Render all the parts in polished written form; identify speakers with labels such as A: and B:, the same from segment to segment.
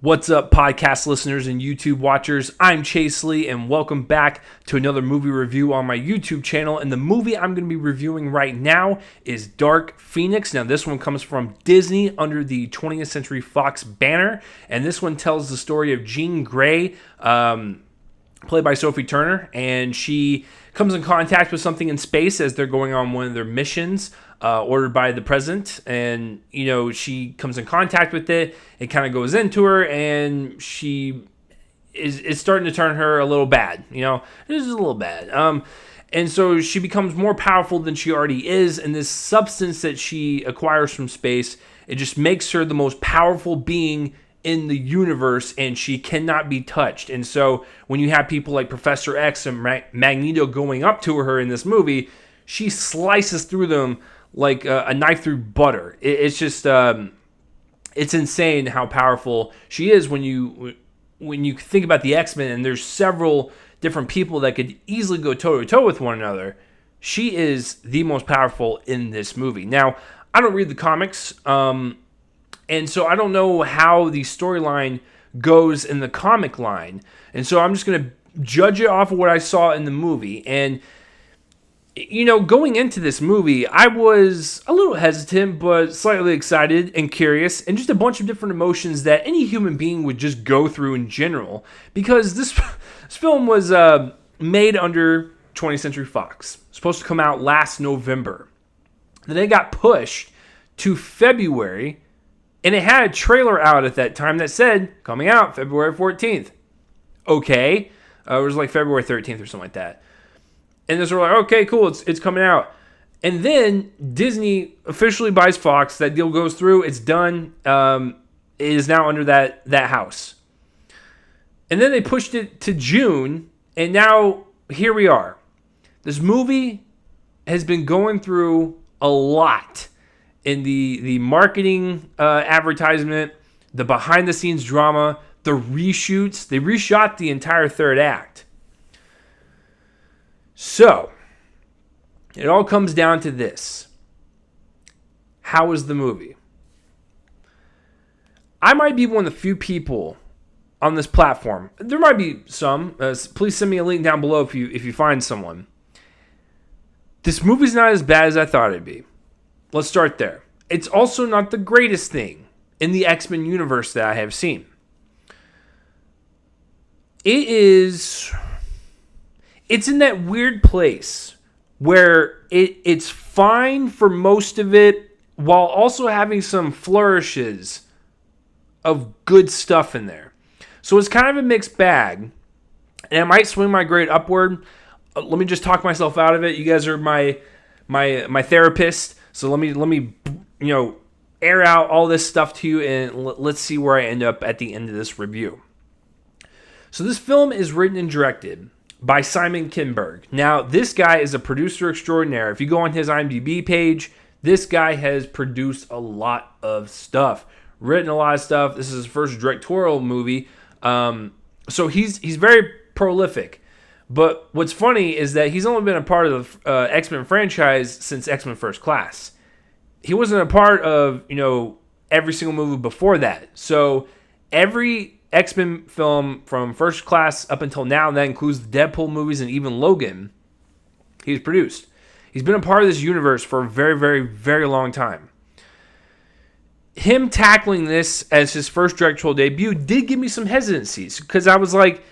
A: What's up, podcast listeners and YouTube watchers? I'm Chase Lee, and welcome back to another movie review on my YouTube channel. And the movie I'm going to be reviewing right now is Dark Phoenix. Now, this one comes from Disney under the 20th Century Fox banner, and this one tells the story of Jean Grey, played by Sophie Turner, and she comes in contact with something in space as they're going on one of their missions ordered by the president, and she comes in contact with it. It kind of goes into her, and she is starting to turn her a little bad. It's just a little bad. And so she becomes more powerful than she already is, and this substance that she acquires from space, it just makes her the most powerful being in the universe, and she cannot be touched. And so when you have people like Professor X and Magneto going up to her in this movie, she slices through them like a knife through butter. It's just it's insane how powerful she is when you think about the X-Men, and there's several different people that could easily go toe-to-toe with one another. She is the most powerful in this movie. Now, I don't read the comics, and so I don't know how the storyline goes in the comic line. And so I'm just going to judge it off of what I saw in the movie. And, going into this movie, I was a little hesitant, but slightly excited and curious, and just a bunch of different emotions that any human being would just go through in general. Because this film was made under 20th Century Fox. Supposed to come out last November. Then it got pushed to February. And it had a trailer out at that time that said, coming out February 14th. Okay. It was like February 13th or something like that. And this were like, okay, cool, it's coming out. And then Disney officially buys Fox. That deal goes through. It's done. It is now under that house. And then they pushed it to June. And now here we are. This movie has been going through a lot. In the marketing advertisement, the behind-the-scenes drama, the reshoots. They reshot the entire third act. So, it all comes down to this. How was the movie? I might be one of the few people on this platform. There might be some. Please send me a link down below if you find someone. This movie's not as bad as I thought it'd be. Let's start there. It's also not the greatest thing in the X-Men universe that I have seen. It's in that weird place where it's fine for most of it while also having some flourishes of good stuff in there. So it's kind of a mixed bag, and I might swing my grade upward. Let me just talk myself out of it. You guys are my therapist. So let me air out all this stuff to you, and let's see where I end up at the end of this review. So this film is written and directed by Simon Kinberg. Now, this guy is a producer extraordinaire. If you go on his IMDb page, this guy has produced a lot of stuff, written a lot of stuff. This is his first directorial movie, so he's very prolific. But what's funny is that he's only been a part of the X-Men franchise since X-Men First Class. He wasn't a part of, every single movie before that. So every X-Men film from First Class up until now, and that includes the Deadpool movies and even Logan, he's produced. He's been a part of this universe for a very, very, very long time. Him tackling this as his first directorial debut did give me some hesitancies, because I was like,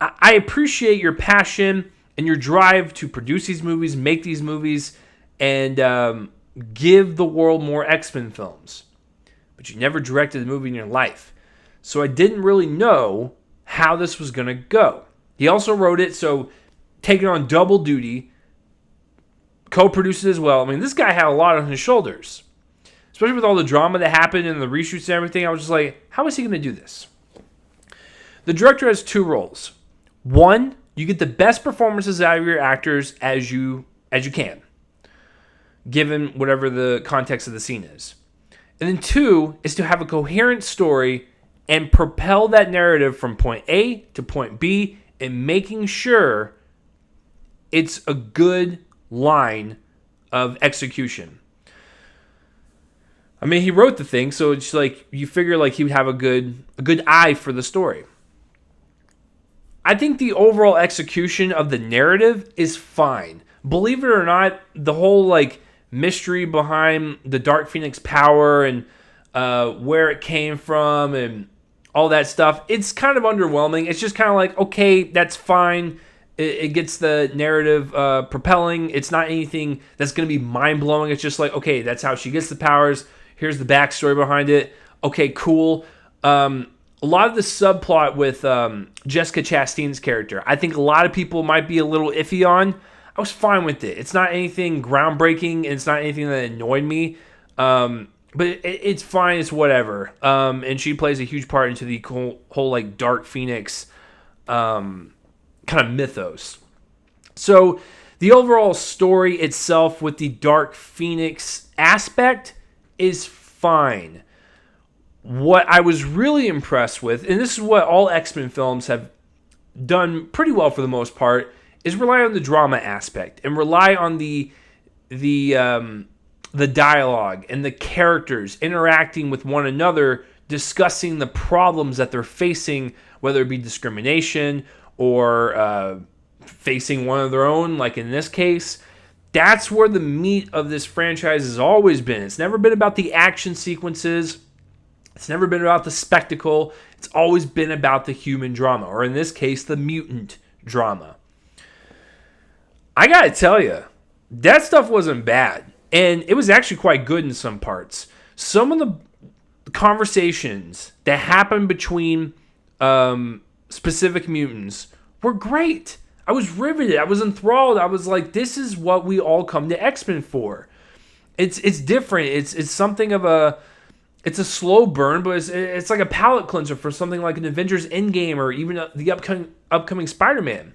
A: I appreciate your passion and your drive to produce these movies, make these movies, and give the world more X-Men films. But you never directed a movie in your life. So I didn't really know how this was going to go. He also wrote it, so taking on double duty, co-produced it as well. I mean, this guy had a lot on his shoulders. Especially with all the drama that happened and the reshoots and everything, I was just like, how is he going to do this? The director has two roles. One, you get the best performances out of your actors as you can, given whatever the context of the scene is. And then two is to have a coherent story and propel that narrative from point A to point B, and making sure it's a good line of execution. I mean, he wrote the thing, so it's like you figure like he would have a good eye for the story. I think the overall execution of the narrative is fine. Believe it or not, the whole like mystery behind the Dark Phoenix power and where it came from and all that stuff, it's kind of underwhelming. It's just kind of like, okay, that's fine. It gets the narrative propelling. It's not anything that's going to be mind-blowing. It's just like, okay, that's how she gets the powers. Here's the backstory behind it. Okay, cool. A lot of the subplot with Jessica Chastain's character, I think a lot of people might be a little iffy on. I was fine with it. It's not anything groundbreaking, and it's not anything that annoyed me. But it's fine. It's whatever. And she plays a huge part into the whole like Dark Phoenix kind of mythos. So the overall story itself with the Dark Phoenix aspect is fine. What I was really impressed with, and this is what all X-Men films have done pretty well for the most part, is rely on the drama aspect and rely on the dialogue and the characters interacting with one another, discussing the problems that they're facing, whether it be discrimination or facing one of their own, like in this case. That's where the meat of this franchise has always been. It's never been about the action sequences. It's never been about the spectacle. It's always been about the human drama, or in this case, the mutant drama. I gotta tell you, that stuff wasn't bad. And it was actually quite good in some parts. Some of the conversations that happened between specific mutants were great. I was riveted. I was enthralled. I was like, this is what we all come to X-Men for. It's different. It's something of a... It's a slow burn, but it's like a palate cleanser for something like an Avengers Endgame or even the upcoming Spider-Man.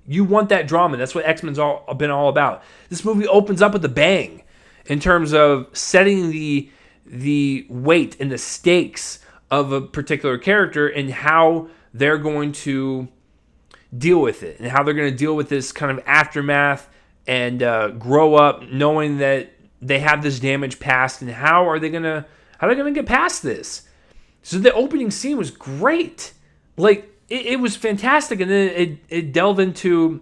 A: You want that drama. That's what X-Men's been all about. This movie opens up with a bang in terms of setting the weight and the stakes of a particular character and how they're going to deal with it and how they're going to deal with this kind of aftermath and grow up knowing that they have this damaged past and how are they going to get past this. So the opening scene was great. Like, it was fantastic. And then it delved into,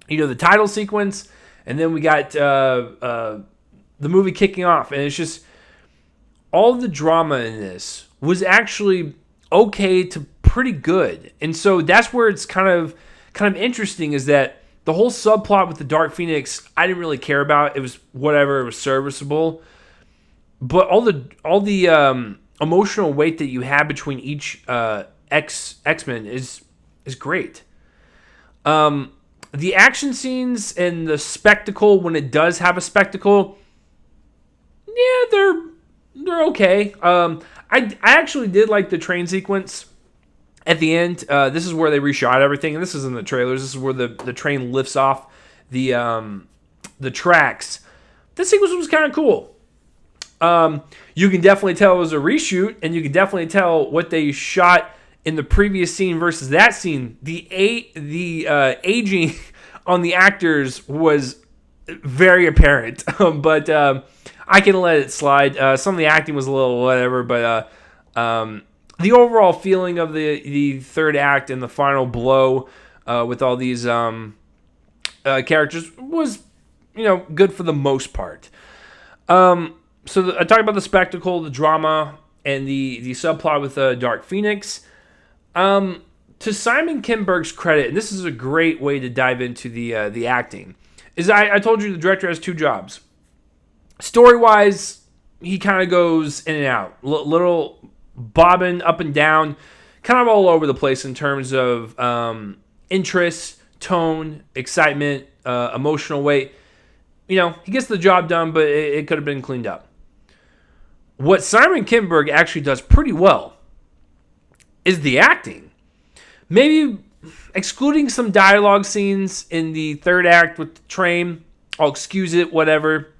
A: the title sequence. And then we got the movie kicking off. And it's just, all the drama in this was actually okay to pretty good. And so that's where it's kind of interesting, is that the whole subplot with the Dark Phoenix, I didn't really care about. It was whatever. It was serviceable. But all the emotional weight that you have between each X-Men is great. The action scenes and the spectacle, when it does have a spectacle, yeah, they're okay. I actually did like the train sequence at the end. This is where they reshot everything, and this is in the trailers. This is where the train lifts off the tracks. This sequence was kind of cool. You can definitely tell it was a reshoot, and you can definitely tell what they shot in the previous scene versus that scene. The aging on the actors was very apparent, but I can let it slide. Some of the acting was a little whatever, but the overall feeling of the third act and the final blow with all these characters was, good for the most part. So I talked about the spectacle, the drama, and the subplot with Dark Phoenix. To Simon Kinberg's credit, and this is a great way to dive into the acting, is I told you the director has two jobs. Story-wise, he kind of goes in and out. Little bobbing up and down, kind of all over the place in terms of interest, tone, excitement, emotional weight. He gets the job done, but it could have been cleaned up. What Simon Kinberg actually does pretty well is the acting. Maybe excluding some dialogue scenes in the third act with the train, I'll excuse it, whatever.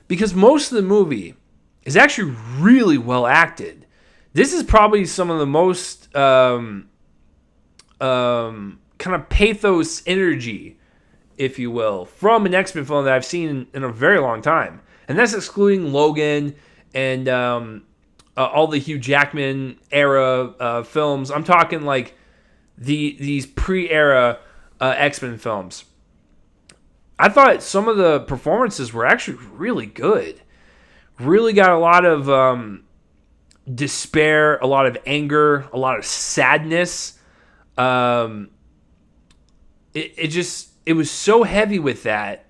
A: Because most of the movie is actually really well acted. This is probably some of the most kind of pathos energy, if you will, from an X-Men film that I've seen in a very long time. And that's excluding Logan and all the Hugh Jackman era films. I'm talking like these pre-era X-Men films. I thought some of the performances were actually really good. Really got a lot of despair, a lot of anger, a lot of sadness. It was so heavy with that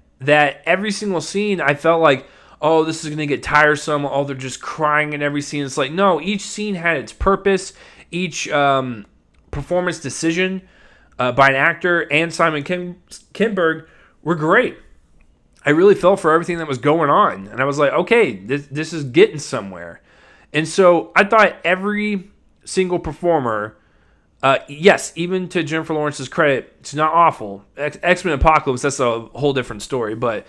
A: every single scene I felt like, oh, this is going to get tiresome. Oh, they're just crying in every scene. It's like, no, each scene had its purpose. Each performance decision by an actor and Simon Kinberg were great. I really felt for everything that was going on. And I was like, okay, this is getting somewhere. And so I thought every single performer, yes, even to Jennifer Lawrence's credit, it's not awful. X-Men Apocalypse, that's a whole different story. But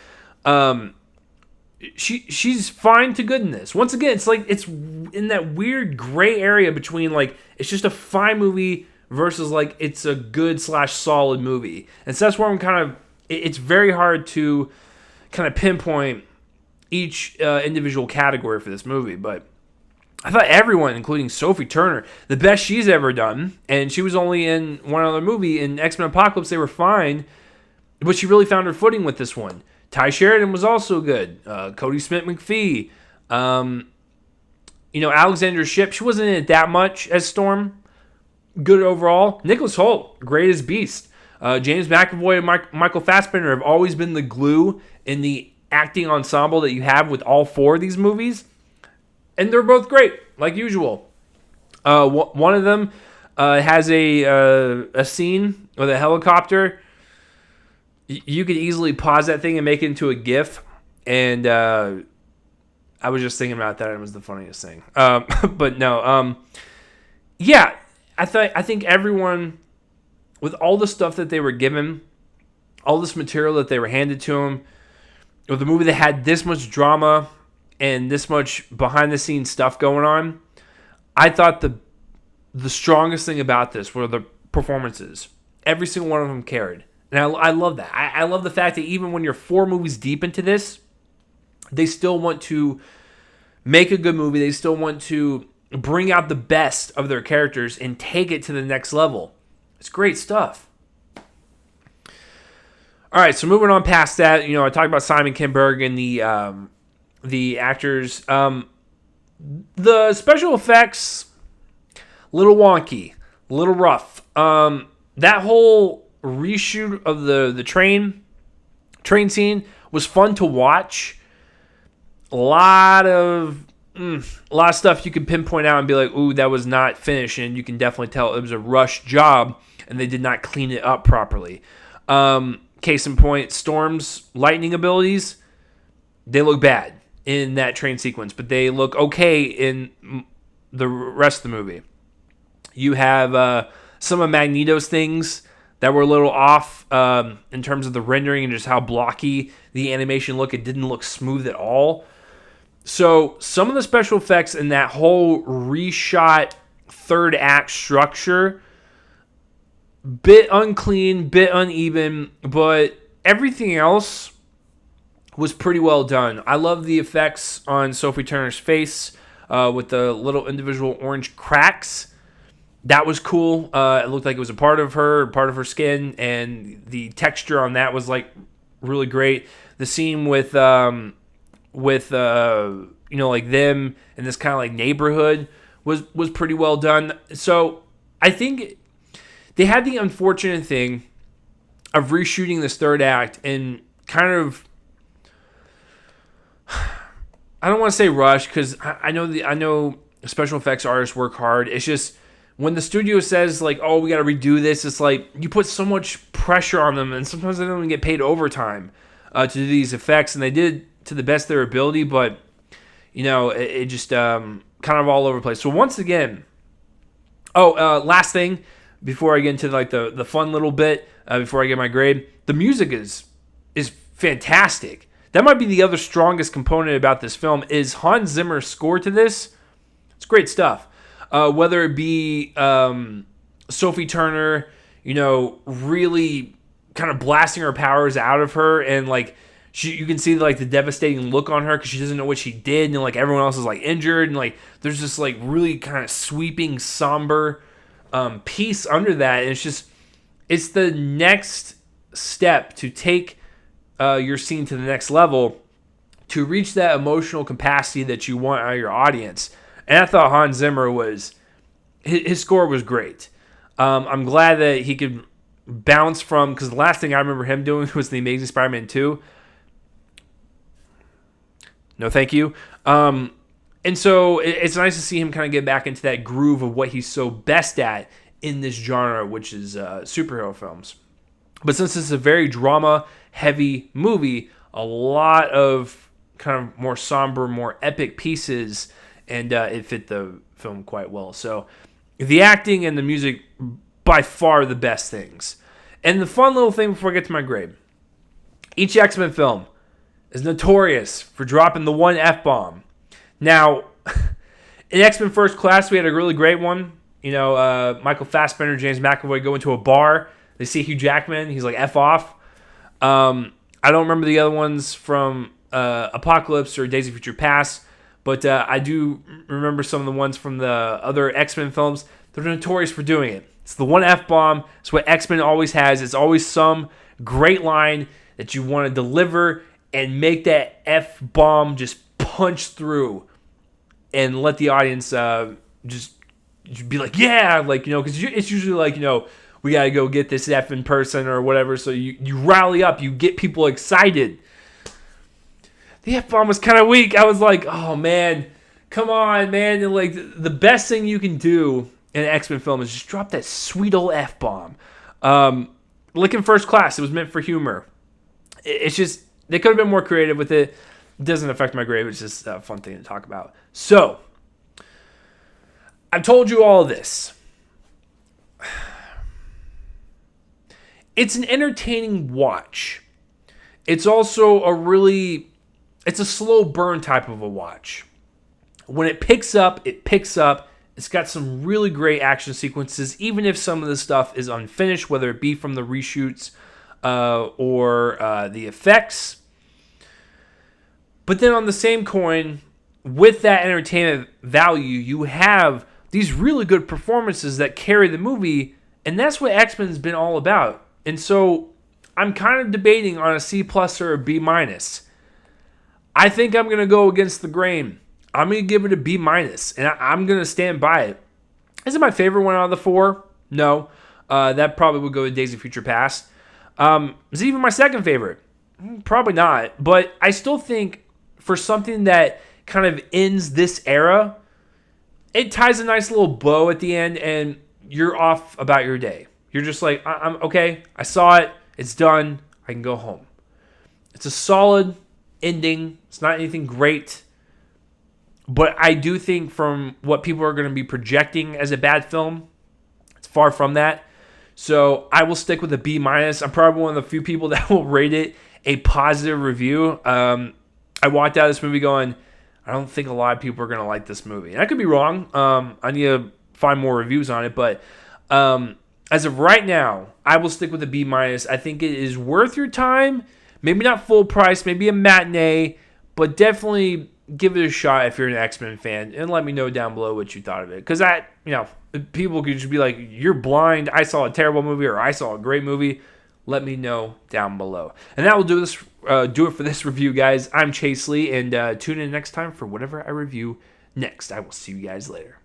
A: she's fine to good in this. Once again, it's like it's in that weird gray area between like it's just a fine movie versus like it's a good / solid movie. And so that's where I'm kind of, it's very hard to kind of pinpoint each individual category for this movie. But I thought everyone, including Sophie Turner, the best she's ever done, and she was only in one other movie. In X-Men Apocalypse, they were fine, but she really found her footing with this one. Ty Sheridan was also good. Cody Smith-McPhee. Alexandra Shipp, she wasn't in it that much as Storm. Good overall. Nicholas Hoult, great as Beast. James McAvoy and Michael Fassbender have always been the glue in the acting ensemble that you have with all four of these movies. And they're both great, like usual. One of them has a scene with a helicopter. You could easily pause that thing and make it into a GIF. And I was just thinking about that, and it was the funniest thing. But no, yeah, I think everyone, with all the stuff that they were given, all this material that they were handed to them, with a movie that had this much drama and this much behind-the-scenes stuff going on, I thought the strongest thing about this were the performances. Every single one of them carried. And I love that. I love the fact that even when you're 4 movies deep into this, they still want to make a good movie. They still want to bring out the best of their characters and take it to the next level. It's great stuff. All right, so moving on past that, I talked about Simon Kinberg and the actors. The special effects, a little wonky, a little rough. That whole reshoot of the train scene was fun to watch. A lot of stuff you can pinpoint out and be like, ooh, that was not finished, and you can definitely tell it was a rushed job and they did not clean it up properly. Case in point, Storm's lightning abilities, they look bad in that train sequence, but they look okay in the rest of the movie. You have some of Magneto's things that were a little off in terms of the rendering and just how blocky the animation looked. It didn't look smooth at all. So some of the special effects in that whole reshot third act structure, bit unclean, bit uneven, but everything else was pretty well done. I love the effects on Sophie Turner's face with the little individual orange cracks. That was cool. It looked like it was a part of her skin, and the texture on that was like really great. The scene with like them in this kind of like neighborhood was pretty well done. So I think they had the unfortunate thing of reshooting this third act and kind of, I don't want to say rush, because I know special effects artists work hard. It's just when the studio says like, oh, we got to redo this, it's like you put so much pressure on them, and sometimes they don't even get paid overtime to do these effects, and they did to the best of their ability, but it just kind of all over the place. So once again, last thing before I get into like the fun little bit, before I get my grade, the music is fantastic. That might be the other strongest component about this film is Hans Zimmer's score to this. It's great stuff. Whether it be Sophie Turner, really kind of blasting her powers out of her, and like you can see like the devastating look on her because she doesn't know what she did, and like everyone else is like injured, and like there's this like really kind of sweeping, somber piece under that, and it's the next step to take your scene to the next level to reach that emotional capacity that you want out of your audience. And I thought Hans Zimmer his score was great. I'm glad that he could bounce from, because the last thing I remember him doing was The Amazing Spider-Man 2. No, thank you. And so it's nice to see him kind of get back into that groove of what he's so best at in this genre, which is superhero films. But since it's a very drama-heavy movie, a lot of kind of more somber, more epic pieces, and it fit the film quite well. So the acting and the music, by far the best things. And the fun little thing before I get to my grade. Each X-Men film is notorious for dropping the one F-bomb. Now, in X-Men First Class, we had a really great one. You know, Michael Fassbender, James McAvoy go into a bar. They see Hugh Jackman. He's like, F off. I don't remember the other ones from Apocalypse or Days of Future Past, but I do remember some of the ones from the other X-Men films. They're notorious for doing it. It's the one F-bomb. It's what X-Men always has. It's always some great line that you want to deliver and make that F-bomb just punch through and let the audience just be like, yeah, like, you know, because it's usually like, you know, we got to go get this F in person or whatever. So you rally up, you get people excited. The F-bomb was kind of weak. I was like, oh, man, come on, man. And like the best thing you can do in an X-Men film is just drop that sweet old F-bomb. Like in First Class, it was meant for humor. It's just, they could have been more creative with it. It doesn't affect my grade. It's just a fun thing to talk about. So, I've told you all of this. It's an entertaining watch. It's also it's a slow burn type of a watch. When it picks up, it picks up. It's got some really great action sequences, even if some of the stuff is unfinished, whether it be from the reshoots or the effects. But then on the same coin, with that entertainment value, you have these really good performances that carry the movie, and that's what X-Men's been all about. And so I'm kind of debating on a C+ or a B-. I think I'm going to go against the grain. I'm going to give it a B-, and I'm going to stand by it. Is it my favorite one out of the four? No. That probably would go to Days of Future Past. Is it even my second favorite? Probably not. But I still think for something that kind of ends this era, it ties a nice little bow at the end, and you're off about your day. You're just like, I'm okay. I saw it. It's done. I can go home. It's a solid ending. It's not anything great. But I do think from what people are going to be projecting as a bad film, it's far from that. So I will stick with a B-. I'm probably one of the few people that will rate it a positive review. I walked out of this movie going, I don't think a lot of people are going to like this movie. And I could be wrong. I need to find more reviews on it. But as of right now, I will stick with a B-. I think it is worth your time. Maybe not full price, maybe a matinee, but definitely give it a shot if you're an X-Men fan, and let me know down below what you thought of it. Because people could just be like, you're blind, I saw a terrible movie, or I saw a great movie. Let me know down below. And that will do it for this review, guys. I'm Chase Lee, and tune in next time for whatever I review next. I will see you guys later.